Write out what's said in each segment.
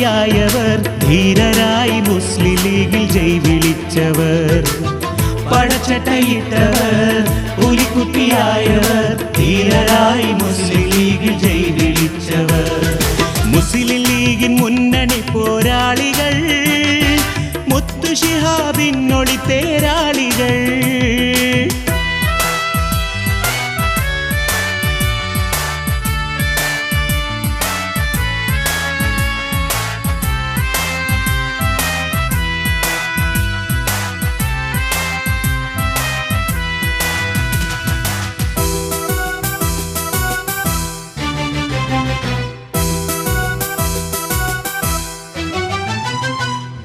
പുലിക്കുട്ടിയായവർ, ധീരരായി മുസ്ലിം ലീഗിൽ ജയ് വിളിച്ചവർ. പടച്ചട്ടയിട്ടവർ, പുലിക്കുട്ടിയായവർ, ധീരരായി മുസ്ലിം ലീഗിൽ ജയ് വിളിച്ചവർ. മുസ്ലിം ലീഗിൻ മുന്നണി പോരാളികൾ, മുത്തു ശിഹാബിൻ ഒളിത്തേരാളികൾ.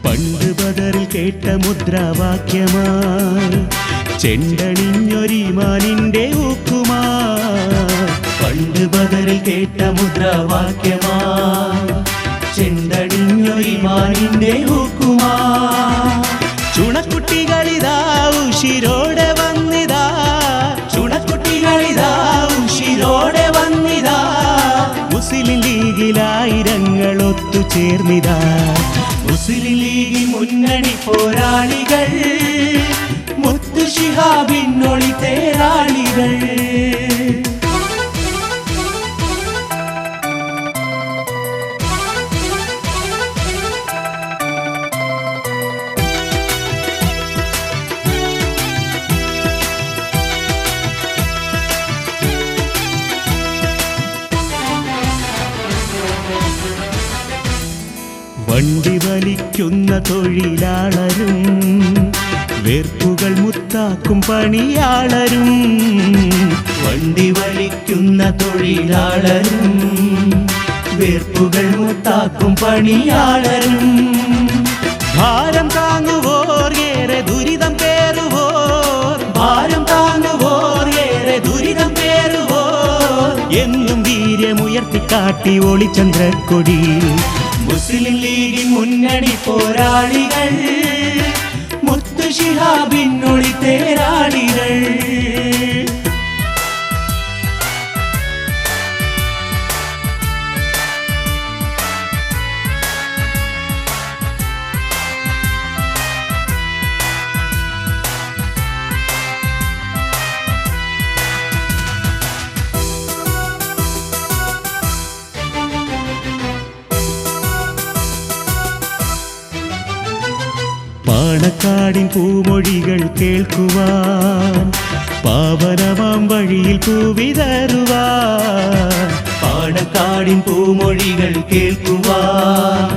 പണ്ട് ബദറിൽ കേട്ട മുദ്രാവാക്യമായി ചെണ്ടണിഞ്ഞൊരീമാനിന്റെ ഊക്കുമായി. പണ്ട് ബദറിൽ കേട്ട മുദ്രാവാക്യമായി ചെണ്ടണിഞ്ഞൊരീമാനിന്റെ ഊക്കുമായി. ചുണക്കുട്ടികളിതാ ഉശിരോടെ വന്നിതാ, ചുണക്കുട്ടികളിതാ ഉശിരോടെ വന്നിതാ. മുസ്ലിം ലീഗിലായിരങ്ങൾ ഒത്തുചേർന്നിതാ. മുസ്ലിം ലീഗിൻ മുന്നണി പോരാളികൾ, മുത്തു ശിഹാബിൻ ഒളിത്തേരാളികൾ. വണ്ടി വലിക്കുന്ന തൊഴിലാളരും, വേർപ്പുകൾ മുത്താക്കും പണിയാളരും. വണ്ടി വലിക്കുന്ന തൊഴിലാളരും, വേർപ്പുകൾ മുത്താക്കും പണിയാളരും. ഭാരം താങ്ങുവോർ ഏറെ ദുരിതം പേറുവോർ, ഭാരം താങ്ങുവോർ ഏറെ ദുരിതം പേറുവോർ. എന്നും വീര്യമുയർത്തിക്കാട്ടി ഒളിചന്ദ്രക്കൊടി. മുസ്ലിം ലീഗിൻ മുന്നണി പോരാളികൾ, മുത്തു ശിഹാബിൻ ഒളിത്തേരാളികൾ. പാണക്കാടിൻ പൂമൊഴികൾ കേൾക്കുവാൻ, പാവനമാം വഴിയിൽ പൂവിതറുവാൻ. പാണക്കാടിൻ പൂമൊഴികൾ കേൾക്കുവാൻ,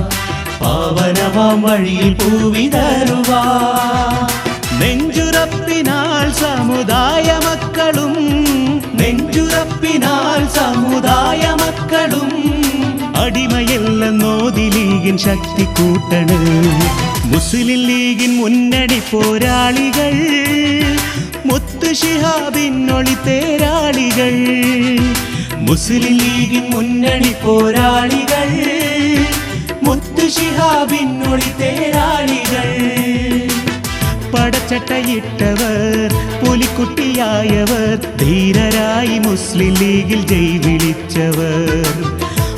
പാവനമാം വഴിയിൽ പൂവിതറുവാൻ. നെഞ്ചുറപ്പിനാൽ സമുദായ മക്കളും, നെഞ്ചുറപ്പിനാൽ സമുദായ മക്കളും. അടിമയല്ലെന്നോതി ലീഗിൻ ശക്തി കൂട്ടണ്. മുസ്ലിം ലീഗിൻ മുന്നണി പോരാളികൾ, മുത്തു ശിഹാബിൻ ഒളിത്തേരാളികൾ. മുസ്ലിം ലീഗിൻ മുന്നണി പോരാളികൾ, മുത്തു ശിഹാബിൻ ഒളിത്തേരാളികൾ. പടച്ചട്ടയിട്ടവർ, പുലിക്കുട്ടിയായവർ, ധീരരായി മുസ്ലിം ലീഗിൽ ജയ് വിളിച്ചവർ.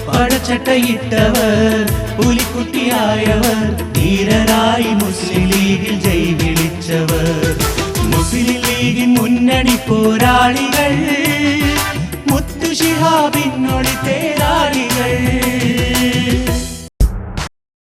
പടച്ചട്ടയിട്ടവർ, പുലിക്കുട്ടിയായവർ, ധീരരായി മുസ്ലിം ലീഗിൽ ജയ് വിളിച്ചവർ. മുസ്ലിം ലീഗിൻ മുന്നണി പോരാളികൾ, മുത്തു ശിഹാബിൻ ഒളിത്തേരാളികൾ.